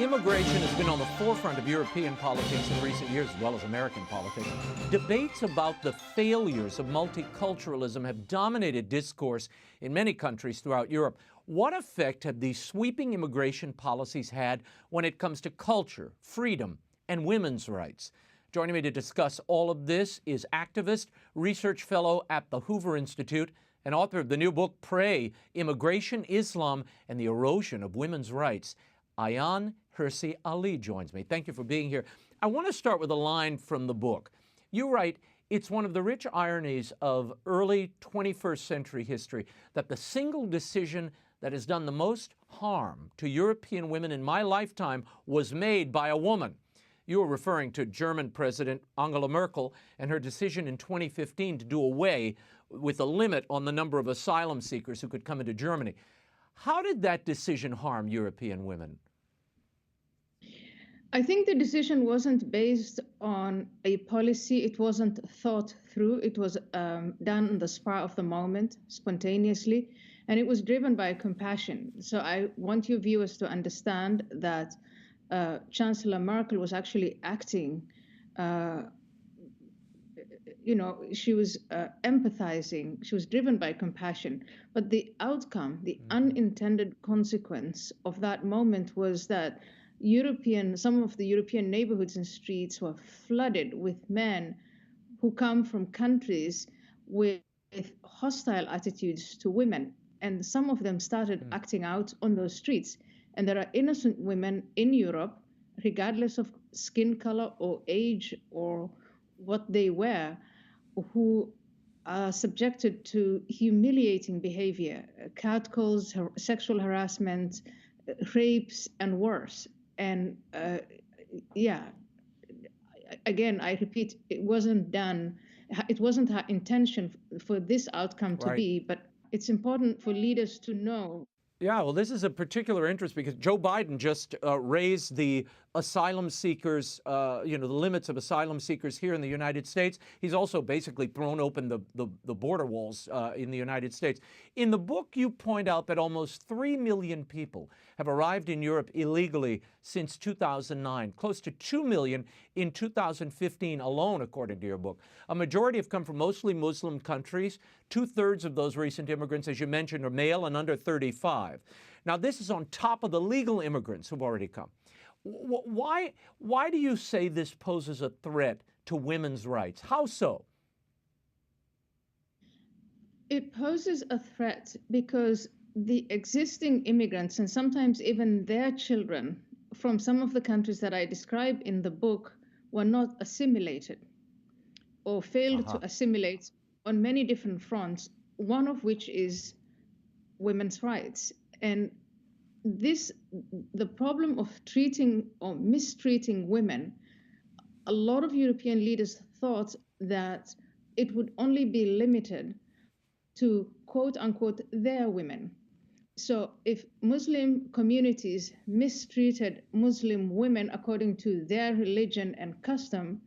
Immigration has been on the forefront of European politics in recent years, as well as American politics. Debates about the failures of multiculturalism have dominated discourse in many countries throughout Europe. What effect have these sweeping immigration policies had when it comes to culture, freedom, and women's rights? Joining me to discuss all of this is activist, research fellow at the Hudson Institute, and author of the new book, Pray, Immigration, Islam, and the Erosion of Women's Rights. AYAAN HIRSI Ali joins me. Thank you for being here. I want to start with a line from the book. You write, it's one of the rich ironies of early 21st century history that the single decision that has done the most harm to European women in my lifetime was made by a woman. You were referring to German President Angela Merkel and her decision in 2015 to do away with a limit on the number of asylum seekers who could come into Germany. How did that decision harm European women? I think the decision wasn't based on a policy. It wasn't thought through. It was done on the spur of the moment, spontaneously, and it was driven by compassion. So I want your viewers to understand that Chancellor Merkel was actually acting, she was empathizing, she was driven by compassion. But the outcome, the unintended consequence of that moment was that some of the European neighborhoods and streets were flooded with men who come from countries with hostile attitudes to women. And some of them started acting out on those streets. And there are innocent women in Europe, regardless of skin color or age or what they wear, who are subjected to humiliating behavior, catcalls, sexual harassment, rapes, and worse. And again, I repeat, it wasn't our intention for this outcome to be, but it's important for leaders to know. Yeah, well, this is a particular interest because Joe Biden just raised the asylum seekers, the limits of asylum seekers here in the United States. He's also basically thrown open the border walls in the United States. In the book, you point out that almost 3 million people have arrived in Europe illegally since 2009, close to 2 million in 2015 alone, according to your book. A majority have come from mostly Muslim countries. 2/3 of those recent immigrants, as you mentioned, are male and under 35. Now, this is on top of the legal immigrants who've already come. Why do you say this poses a threat to women's rights? How so? It poses a threat because the existing immigrants, and sometimes even their children, from some of the countries that I describe in the book, were not assimilated or failed to assimilate on many different fronts, one of which is women's rights. And the problem of treating or mistreating women, a lot of European leaders thought that it would only be limited to quote unquote their women. So if Muslim communities mistreated Muslim women according to their religion and custom,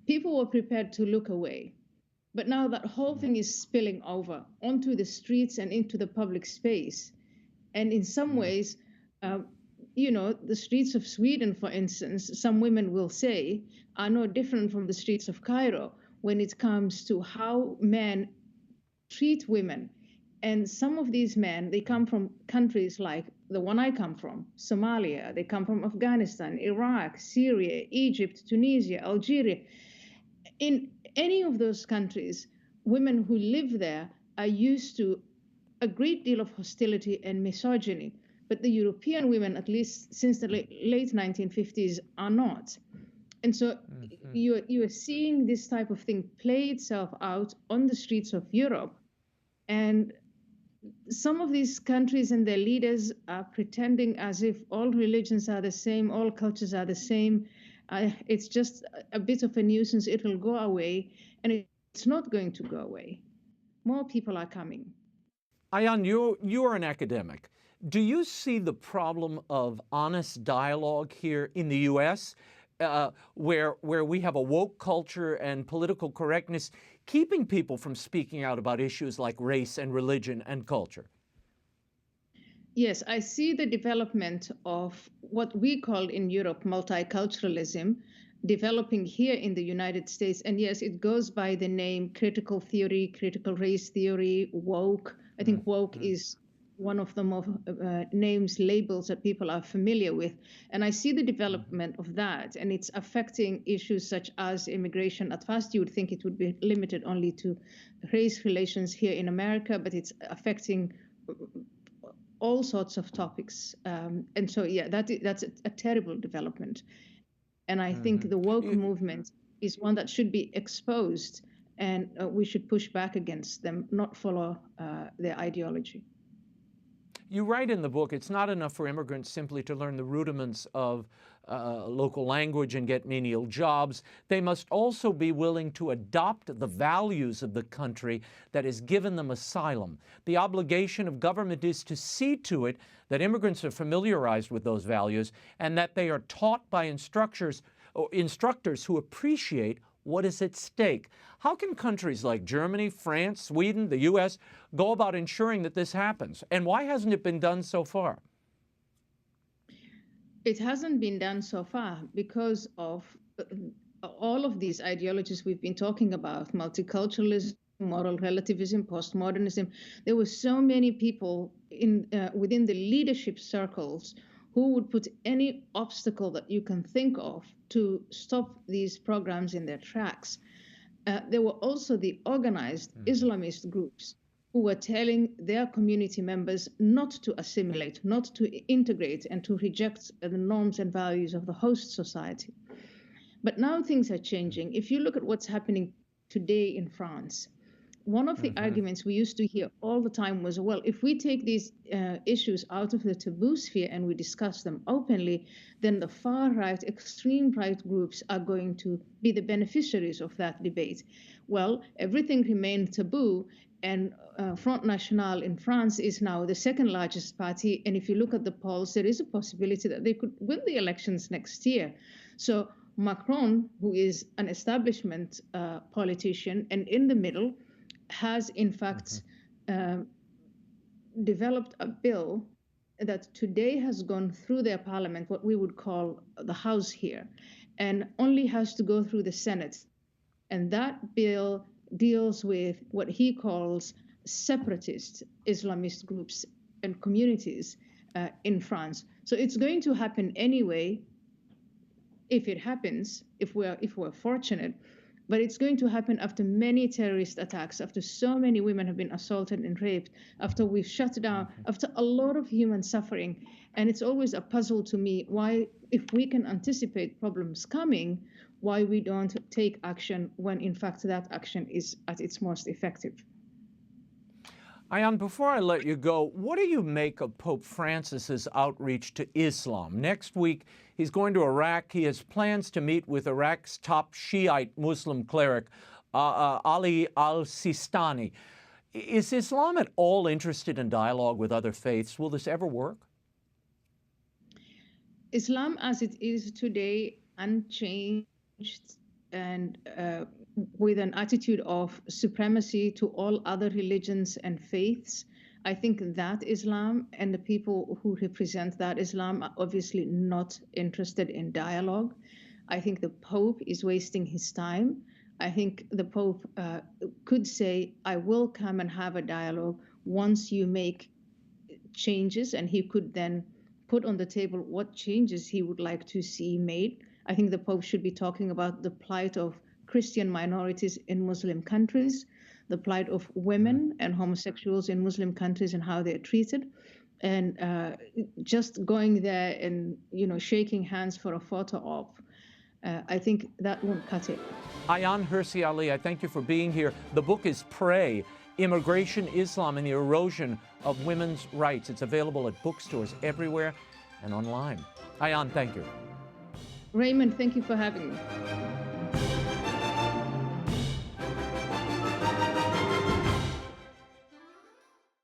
people were prepared to look away. But now that whole thing is spilling over onto the streets and into the public space. And in some ways, the streets of Sweden, for instance, some women will say, are no different from the streets of Cairo when it comes to how men treat women. And some of these men, they come from countries like the one I come from, Somalia. They come from Afghanistan, Iraq, Syria, Egypt, Tunisia, Algeria. In any of those countries, women who live there are used to a great deal of hostility and misogyny. But the European women, at least since the late 1950s, are not. And so you are seeing this type of thing play itself out on the streets of Europe. And some of these countries and their leaders are pretending as if all religions are the same, all cultures are the same. It's just a bit of a nuisance. It will go away, and it's not going to go away. More people are coming. AYAAN, you are an academic. Do you see the problem of honest dialogue here in the U.S., where we have a woke culture and political correctness keeping people from speaking out about issues like race and religion and culture? Yes, I see the development of what we call in Europe multiculturalism developing here in the United States. And yes, it goes by the name critical theory, critical race theory, woke. I think woke is one of the more names, labels that people are familiar with. And I see the development of that, and it's affecting issues such as immigration. At first, you would think it would be limited only to race relations here in America, but it's affecting all sorts of topics. And so, yeah, that's a terrible development. And I think the woke movement is one that should be exposed, and we should push back against them, not follow their ideology. You write in the book, it's not enough for immigrants simply to learn the rudiments of local language and get menial jobs. They must also be willing to adopt the values of the country that has given them asylum. The obligation of government is to see to it that immigrants are familiarized with those values and that they are taught by instructors who appreciate what is at stake. How can countries like Germany, France, Sweden, the U.S. go about ensuring that this happens? And why hasn't it been done so far? It hasn't been done so far because of all of these ideologies we've been talking about: multiculturalism, moral relativism, postmodernism. There were so many people within the leadership circles who would put any obstacle that you can think of to stop these programs in their tracks. There were also the organized Islamist groups who were telling their community members not to assimilate, not to integrate, and to reject the norms and values of the host society. But now things are changing. If you look at what's happening today in France, one of the arguments we used to hear all the time was, well, if we take these issues out of the taboo sphere and we discuss them openly, then the far-right, extreme-right groups are going to be the beneficiaries of that debate. Well, everything remained taboo, and Front National in France is now the second largest party. And if you look at the polls, there is a possibility that they could win the elections next year. So Macron, who is an establishment politician and in the middle, has in fact developed a bill that today has gone through their parliament, what we would call the House here, and only has to go through the Senate. And that bill deals with what he calls separatist Islamist groups and communities in France. So it's going to happen anyway, if it happens, if we're fortunate. But it's going to happen after many terrorist attacks, after so many women have been assaulted and raped, after we've shut down, after a lot of human suffering. And it's always a puzzle to me why, if we can anticipate problems coming, why we don't take action when, in fact, that action is at its most effective. AYAAN, before I let you go, what do you make of Pope Francis's outreach to Islam? Next week, he's going to Iraq. He has plans to meet with Iraq's top Shiite Muslim cleric, Ali al-Sistani. Is Islam at all interested in dialogue with other faiths? Will this ever work? Islam, as it is today, unchanged and with an attitude of supremacy to all other religions and faiths. I think that Islam and the people who represent that Islam are obviously not interested in dialogue. I think the Pope is wasting his time. I think the Pope could say, I will come and have a dialogue once you make changes, and he could then put on the table what changes he would like to see made. I think the Pope should be talking about the plight of Christian minorities in Muslim countries, the plight of women and homosexuals in Muslim countries and how they're treated. And just going there and, shaking hands for a photo op, I think that won't cut it. AYAAN HIRSI Ali, I thank you for being here. The book is Pray, Immigration, Islam, and the Erosion of Women's Rights. It's available at bookstores everywhere and online. AYAAN, thank you. Raymond, thank you for having me.